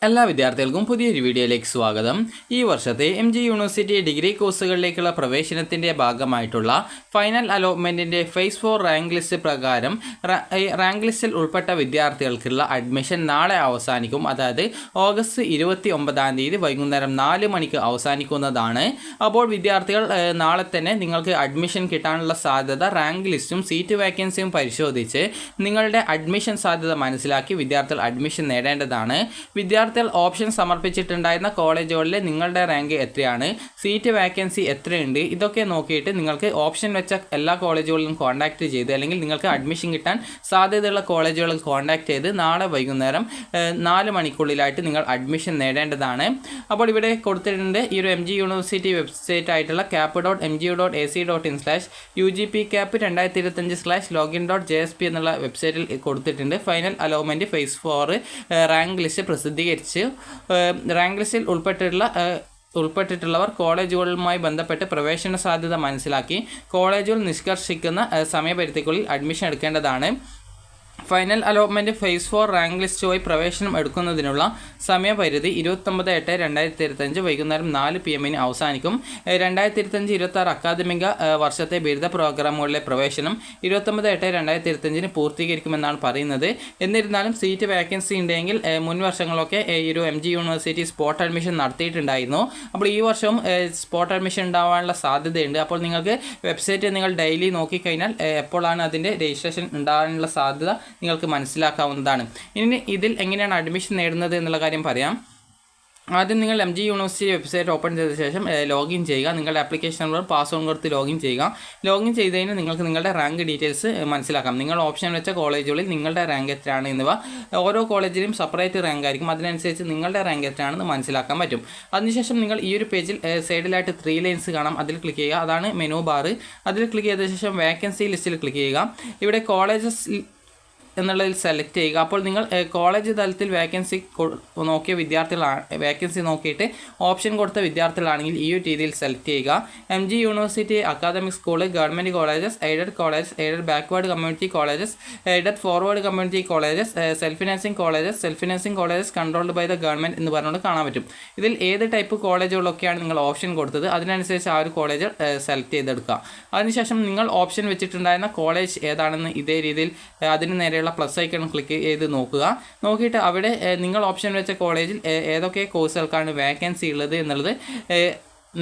എല്ലാ വിദ്യാർത്ഥികൾക്കും പുതിയൊരു വീഡിയോയിലേക്ക് സ്വാഗതം. ഈ വർഷത്തെ MG യൂണിവേഴ്സിറ്റി ഡിഗ്രി കോഴ്സുകളിലേക്കുള്ള പ്രവേശനത്തിൻ്റെ ഭാഗമായിട്ടുള്ള ഫൈനൽ അലോട്ട്മെൻറ്റിൻ്റെ ഫേസ് 4 റാങ്ക് ലിസ്റ്റ് പ്രകാരം റാങ്ക് ലിസ്റ്റിൽ ഉൾപ്പെട്ട വിദ്യാർത്ഥികൾക്കുള്ള അഡ്മിഷൻ നാളെ അവസാനിക്കും. അതായത് ഓഗസ്റ്റ് 29-ാം തീയതി വൈകുന്നേരം 4 മണിക്ക് അവസാനിക്കുന്നതാണ്. അപ്പോൾ വിദ്യാർത്ഥികൾ നാളെ തന്നെ നിങ്ങൾക്ക് അഡ്മിഷൻ കിട്ടാനുള്ള സാധ്യത, റാങ്ക് ലിസ്റ്റും സീറ്റ് വേക്കൻസിയും പരിശോധിച്ച് നിങ്ങളുടെ അഡ്മിഷൻ സാധ്യത മനസ്സിലാക്കി വിദ്യാർത്ഥികൾ അഡ്മിഷൻ നേടേണ്ടതാണ്. വിദ്യാർത്ഥികൾ ഓപ്ഷൻ സമർപ്പിച്ചിട്ടുണ്ടായിരുന്ന കോളേജുകളിൽ നിങ്ങളുടെ റാങ്ക് എത്രയാണ്, സീറ്റ് വേക്കൻസി എത്രയുണ്ട്, ഇതൊക്കെ നോക്കിയിട്ട് നിങ്ങൾക്ക് ഓപ്ഷൻ വെച്ച എല്ലാ കോളേജുകളിലും കോൺടാക്റ്റ് ചെയ്ത്, അല്ലെങ്കിൽ നിങ്ങൾക്ക് അഡ്മിഷൻ കിട്ടാൻ സാധ്യതയുള്ള കോളേജുകളിൽ കോൺടാക്റ്റ് ചെയ്ത് നാളെ വൈകുന്നേരം 4 മണിക്കുള്ളിലായിട്ട് നിങ്ങൾ അഡ്മിഷൻ നേടേണ്ടതാണ്. അപ്പോൾ ഇവിടെ കൊടുത്തിട്ടുണ്ട് ഈ ഒരു MG യൂണിവേഴ്സിറ്റി വെബ്സൈറ്റ് ആയിട്ടുള്ള cap.mgu.ac.in/UGPCap2025/login.jsp എന്നുള്ള വെബ്സൈറ്റിൽ കൊടുത്തിട്ടുണ്ട്. Final allotment phase 4 rank list പ്രസിദ്ധീകരിച്ചു. റാങ്ക് ലിസ്റ്റിൽ ഉൾപ്പെട്ടിട്ടുള്ളവർ കോളേജുകളുമായി ബന്ധപ്പെട്ട് പ്രവേശന സാധ്യത മനസ്സിലാക്കി കോളേജുകൾ നിഷ്കർഷിക്കുന്ന സമയപരിധിക്കുള്ളിൽ അഡ്മിഷൻ എടുക്കേണ്ടതാണ്. ഫൈനൽ അലോട്ട്മെൻറ്റ് ഫേസ് 4 റാങ്ക് ലിസ്റ്റുമായി പ്രവേശനം എടുക്കുന്നതിനുള്ള സമയപരിധി 29/8/2025 വൈകുന്നേരം 4 PM അവസാനിക്കും. 2025-26 അക്കാദമിക വർഷത്തെ ബിരുദ പ്രോഗ്രാമുകളിലെ പ്രവേശനം 29/8/2025 പൂർത്തീകരിക്കുമെന്നാണ് പറയുന്നത്. എന്നിരുന്നാലും സീറ്റ് വേക്കൻസി ഉണ്ടെങ്കിൽ മുൻ വർഷങ്ങളൊക്കെ ഈ ഒരു MG യൂണിവേഴ്സിറ്റി സ്പോട്ട് അഡ്മിഷൻ നടത്തിയിട്ടുണ്ടായിരുന്നു. അപ്പോൾ ഈ വർഷവും സ്പോട്ട് അഡ്മിഷൻ ഉണ്ടാവാനുള്ള സാധ്യതയുണ്ട്. അപ്പോൾ നിങ്ങൾക്ക് വെബ്സൈറ്റ് നിങ്ങൾ ഡെയിലി നോക്കിക്കഴിഞ്ഞാൽ എപ്പോഴാണ് അതിൻ്റെ രജിസ്ട്രേഷൻ ഉണ്ടാകാനുള്ള സാധ്യത നിങ്ങൾക്ക് മനസ്സിലാക്കാവുന്നതാണ്. ഇനി ഇതിൽ എങ്ങനെയാണ് അഡ്മിഷൻ നേടുന്നത് എന്നുള്ള കാര്യം പറയാം. ആദ്യം നിങ്ങൾ MG യൂണിവേഴ്സിറ്റി വെബ്സൈറ്റ് ഓപ്പൺ ചെയ്ത ശേഷം ലോഗിൻ ചെയ്യുക. നിങ്ങളുടെ ആപ്ലിക്കേഷൻ നമ്പർ പാസ്വേഡ് കൊടുത്ത് ലോഗിൻ ചെയ്യുക. ലോഗിൻ ചെയ്തതിന് നിങ്ങൾക്ക് നിങ്ങളുടെ റാങ്ക് ഡീറ്റെയിൽസ് മനസ്സിലാക്കാം. നിങ്ങൾ ഓപ്ഷൻ വെച്ച കോളേജുകളിൽ നിങ്ങളുടെ റാങ്ക് എത്രയാണ് എന്നിവ ഓരോ കോളേജിലും സെപ്പറേറ്റ് റാങ്ക് ആയിരിക്കും. അതിനനുസരിച്ച് നിങ്ങളുടെ റാങ്ക് എത്രയാണെന്ന് മനസ്സിലാക്കാൻ പറ്റും. അതിനുശേഷം നിങ്ങൾ ഈ ഒരു പേജിൽ സൈഡിലായിട്ട് 3 ലൈൻസ് കാണാം. അതിൽ ക്ലിക്ക് ചെയ്യുക. അതാണ് മെനു ബാർ. അതിൽ ക്ലിക്ക് ചെയ്ത ശേഷം വേക്കൻസി ലിസ്റ്റിൽ ക്ലിക്ക് ചെയ്യുക. ഇവിടെ കോളേജസ് എന്നുള്ളതിൽ സെലക്ട് ചെയ്യുക. അപ്പോൾ നിങ്ങൾ കോളേജ് തലത്തിൽ വേക്കൻസി നോക്കിയ വിദ്യാർത്ഥികളാണ്, വേക്കൻസി നോക്കിയിട്ട് ഓപ്ഷൻ കൊടുത്ത വിദ്യാർത്ഥികളാണെങ്കിൽ ഈ ഒരു രീതിയിൽ സെലക്ട് ചെയ്യുക. MG university academic school, government colleges, aided colleges, aided backward community colleges, aided forward community colleges, self financing colleges controlled by the government എന്ന് പറഞ്ഞുകൊണ്ട് കാണാൻ പറ്റും. ഇതിൽ ഏത് ടൈപ്പ് കോളേജുകളൊക്കെയാണ് നിങ്ങൾ ഓപ്ഷൻ കൊടുത്തത് അതിനനുസരിച്ച് ആ ഒരു കോളേജ് സെലക്ട് ചെയ്തെടുക്കുക. അതിനുശേഷം നിങ്ങൾ ഓപ്ഷൻ വെച്ചിട്ടുണ്ടായിരുന്ന കോളേജ് ഏതാണെന്ന് ഇതേ രീതിയിൽ അതിന് നേരെയുള്ള പ്ലസ് ഐക്കൺ ക്ലിക്ക് ചെയ്ത് നോക്കുക. നോക്കിയിട്ട് അവിടെ നിങ്ങൾ ഓപ്ഷൻ വെച്ച കോളേജിൽ ഏതൊക്കെ കോഴ്സുകൾക്കാണ് വേക്കൻസി ഉള്ളത് എന്നുള്ളത്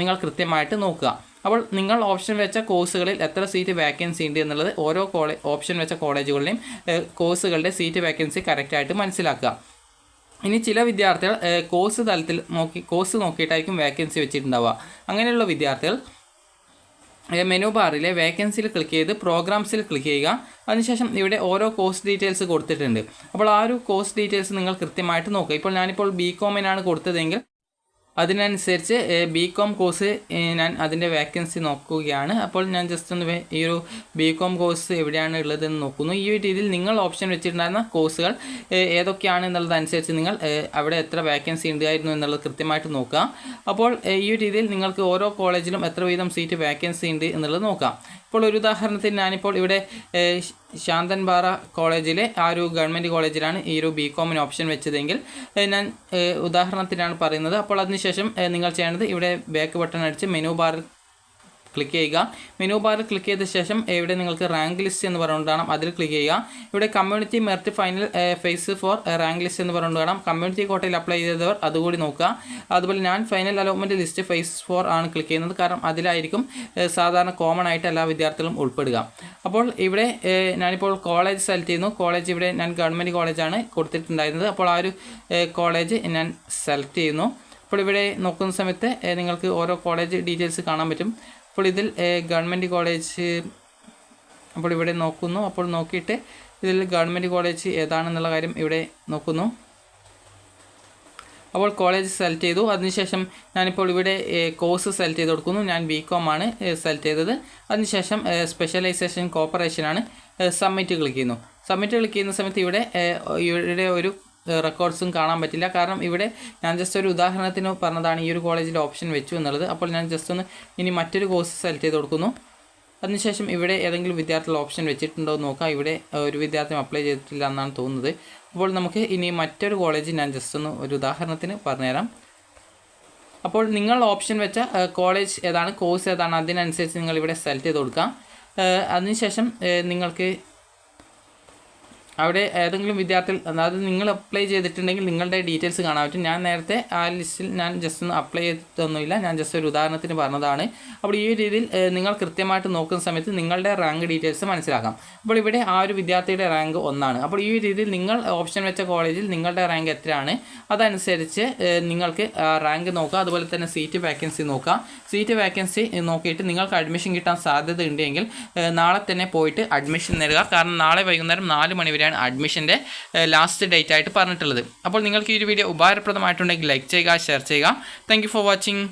നിങ്ങൾ കൃത്യമായിട്ട് നോക്കുക. അപ്പോൾ നിങ്ങൾ ഓപ്ഷൻ വെച്ച കോഴ്സുകളിൽ എത്ര സീറ്റ് വേക്കൻസി ഉണ്ട് എന്നുള്ളത് ഓരോ ഓപ്ഷൻ വെച്ച കോളേജുകളിലെയും കോഴ്സുകളുടെ സീറ്റ് വേക്കൻസി കറക്റ്റായിട്ട് മനസ്സിലാക്കുക. ഇനി ചില വിദ്യാർത്ഥികൾ കോഴ്സ് തലത്തിൽ കോഴ്സ് നോക്കിയിട്ടായിരിക്കും വേക്കൻസി വെച്ചിട്ടുണ്ടാവുക. അങ്ങനെയുള്ള വിദ്യാർത്ഥികൾ മെനു ബാറിലെ വേക്കൻസിയിൽ ക്ലിക്ക് ചെയ്ത് പ്രോഗ്രാംസിൽ ക്ലിക്ക് ചെയ്യുക. അതിനുശേഷം ഇവിടെ ഓരോ കോഴ്സ് ഡീറ്റെയിൽസ് കൊടുത്തിട്ടുണ്ട്. അപ്പോൾ ആ ഒരു കോഴ്സ് ഡീറ്റെയിൽസ് നിങ്ങൾ കൃത്യമായിട്ട് നോക്കുക. ഇപ്പോൾ ഞാനിപ്പോൾ BCom-നാണ് കൊടുത്തതെങ്കിൽ അതിനനുസരിച്ച് BCom കോഴ്സ് ഞാൻ അതിൻ്റെ വേക്കൻസി നോക്കുകയാണ്. അപ്പോൾ ഞാൻ ജസ്റ്റ് ഒന്ന് ഈ ഒരു BCom കോഴ്സ് എവിടെയാണ് ഉള്ളതെന്ന് നോക്കുന്നു. ഈ ഒരു രീതിയിൽ നിങ്ങൾ ഓപ്ഷൻ വെച്ചിട്ടുണ്ടായിരുന്ന കോഴ്സുകൾ ഏതൊക്കെയാണ് എന്നുള്ളതനുസരിച്ച് നിങ്ങൾ അവിടെ എത്ര വേക്കൻസി ഉണ്ടായിരുന്നു എന്നുള്ളത് കൃത്യമായിട്ട് നോക്കുക. അപ്പോൾ ഈ ഒരു രീതിയിൽ നിങ്ങൾക്ക് ഓരോ കോളേജിലും എത്ര വീതം സീറ്റ് വേക്കൻസി ഉണ്ട് എന്നുള്ളത് നോക്കാം. ഇപ്പോൾ ഒരു ഉദാഹരണത്തിന് ഞാനിപ്പോൾ ഇവിടെ ശാന്തൻപാറ കോളേജിലെ ആ ഒരു ഗവൺമെൻറ് കോളേജിലാണ് ഈ ഒരു BCom-ന് ഓപ്ഷൻ വെച്ചതെങ്കിൽ ഞാൻ ഉദാഹരണത്തിനാണ് പറയുന്നത്. അപ്പോൾ അതിനുശേഷം നിങ്ങൾ ചെയ്യേണ്ടത് ഇവിടെ ബാക്ക് ബട്ടൺ അടിച്ച് മെനു ബാർ ക്ലിക്ക് ചെയ്യുക. മെനു ബാറിൽ ക്ലിക്ക് ചെയ്ത ശേഷം ഇവിടെ നിങ്ങൾക്ക് റാങ്ക് ലിസ്റ്റ് എന്ന് പറഞ്ഞുകൊണ്ട് കാണാം. അതിൽ ക്ലിക്ക് ചെയ്യുക. ഇവിടെ community merit final phase 4 rank list എന്ന് പറഞ്ഞുകൊണ്ട് കാണാം. കമ്മ്യൂണിറ്റി കോട്ടയിൽ അപ്ലൈ ചെയ്തവർ അതുകൂടി നോക്കുക. അതുപോലെ ഞാൻ ഫൈനൽ അലോട്ട്മെൻറ്റ് ലിസ്റ്റ് ഫേസ് 4 ആണ് ക്ലിക്ക് ചെയ്യുന്നത്. കാരണം അതിലായിരിക്കും സാധാരണ കോമൺ ആയിട്ട് എല്ലാ വിദ്യാർത്ഥികളും ഉൾപ്പെടുക. അപ്പോൾ ഇവിടെ ഞാനിപ്പോൾ കോളേജ് സെലക്ട് ചെയ്യുന്നു. കോളേജ് ഇവിടെ ഞാൻ ഗവൺമെൻറ് കോളേജാണ് കൊടുത്തിട്ടുണ്ടായിരുന്നത്. അപ്പോൾ ആ ഒരു കോളേജ് ഞാൻ സെലക്ട് ചെയ്യുന്നു. അപ്പോൾ ഇവിടെ നോക്കുന്ന സമയത്ത് നിങ്ങൾക്ക് ഓരോ കോളേജ് ഡീറ്റെയിൽസ് കാണാൻ പറ്റും. അപ്പോൾ ഇതിൽ ഗവൺമെൻറ് കോളേജ്, അപ്പോൾ ഇവിടെ നോക്കുന്നു. അപ്പോൾ നോക്കിയിട്ട് ഇതിൽ ഗവൺമെൻറ് കോളേജ് ഏതാണെന്നുള്ള കാര്യം ഇവിടെ നോക്കുന്നു. അപ്പോൾ കോളേജ് സെലക്ട് ചെയ്തു. അതിനുശേഷം ഞാനിപ്പോൾ ഇവിടെ കോഴ്സ് സെലക്ട് ചെയ്ത് കൊടുക്കുന്നു. ഞാൻ BCom ആണ് സെലക്ട് ചെയ്തത്. അതിനുശേഷം സ്പെഷ്യലൈസേഷൻ കോപ്പറേഷനാണ്. സബ്മിറ്റ് ക്ലിക്ക് ചെയ്യുന്നു. സബ്മിറ്റ് ക്ലിക്ക് ചെയ്യുന്ന സമയത്ത് ഇവിടെ ഒരു റെക്കോർഡ്സും കാണാൻ പറ്റില്ല. കാരണം ഇവിടെ ഞാൻ ജസ്റ്റ് ഒരു ഉദാഹരണത്തിന് പറഞ്ഞതാണ് ഈ ഒരു കോളേജിൽ ഓപ്ഷൻ വെച്ചു എന്നുള്ളത്. അപ്പോൾ ഞാൻ ജസ്റ്റ് ഒന്ന് ഇനി മറ്റൊരു കോഴ്സ് സെലക്ട് ചെയ്ത് കൊടുക്കുന്നു. അതിനുശേഷം ഇവിടെ ഏതെങ്കിലും വിദ്യാർത്ഥികൾ ഓപ്ഷൻ വെച്ചിട്ടുണ്ടോ എന്ന് നോക്കാം. ഇവിടെ ഒരു വിദ്യാർത്ഥിയും അപ്ലൈ ചെയ്തിട്ടില്ല എന്നാണ് തോന്നുന്നത്. അപ്പോൾ നമുക്ക് ഇനി മറ്റൊരു കോളേജ് ഞാൻ ജസ്റ്റ് ഒന്ന് ഒരു ഉദാഹരണത്തിന് പറഞ്ഞുതരാം. അപ്പോൾ നിങ്ങൾ ഓപ്ഷൻ വെച്ച കോളേജ് ഏതാണ്, കോഴ്സ് ഏതാണ്, അതിനനുസരിച്ച് നിങ്ങളിവിടെ സെലക്ട് ചെയ്ത് കൊടുക്കാം. അതിനുശേഷം നിങ്ങൾക്ക് അവിടെ ഏതെങ്കിലും വിദ്യാർത്ഥികൾ, അതായത് നിങ്ങൾ അപ്ലൈ ചെയ്തിട്ടുണ്ടെങ്കിൽ നിങ്ങളുടെ ഡീറ്റെയിൽസ് കാണാൻ പറ്റും. ഞാൻ നേരത്തെ ആ ലിസ്റ്റിൽ ഞാൻ ജസ്റ്റ് ഒന്ന് അപ്ലൈ ചെയ്തിട്ടൊന്നുമില്ല, ഞാൻ ജസ്റ്റ് ഒരു ഉദാഹരണത്തിന് പറഞ്ഞതാണ്. അപ്പോൾ ഈ രീതിയിൽ നിങ്ങൾ കൃത്യമായിട്ട് നോക്കുന്ന സമയത്ത് നിങ്ങളുടെ റാങ്ക് ഡീറ്റെയിൽസ് മനസ്സിലാക്കാം. അപ്പോൾ ഇവിടെ ആ ഒരു വിദ്യാർത്ഥിയുടെ റാങ്ക് 1 അപ്പോൾ ഈ രീതിയിൽ നിങ്ങൾ ഓപ്ഷൻ വെച്ച കോളേജിൽ നിങ്ങളുടെ റാങ്ക് എത്രയാണ് അതനുസരിച്ച് നിങ്ങൾക്ക് റാങ്ക് നോക്കുക. അതുപോലെ തന്നെ സീറ്റ് വേക്കൻസി നോക്കുക. സീറ്റ് വേക്കൻസി നോക്കിയിട്ട് നിങ്ങൾക്ക് അഡ്മിഷൻ കിട്ടാൻ സാധ്യത ഉണ്ടെങ്കിൽ നാളെ തന്നെ പോയിട്ട് അഡ്മിഷൻ നേടുക. കാരണം നാളെ വൈകുന്നേരം 4 മണി വരെയാണ് അഡ്മിഷൻ്റെ ലാസ്റ്റ് ഡേറ്റ് ആയിട്ട് പറഞ്ഞിട്ടുള്ളത്. അപ്പോൾ നിങ്ങൾക്ക് ഈ ഒരു വീഡിയോ ഉപകാരപ്രദമായിട്ടുണ്ടെങ്കിൽ ലൈക്ക് ചെയ്യുക, ഷെയർ ചെയ്യുക. Thank you for watching.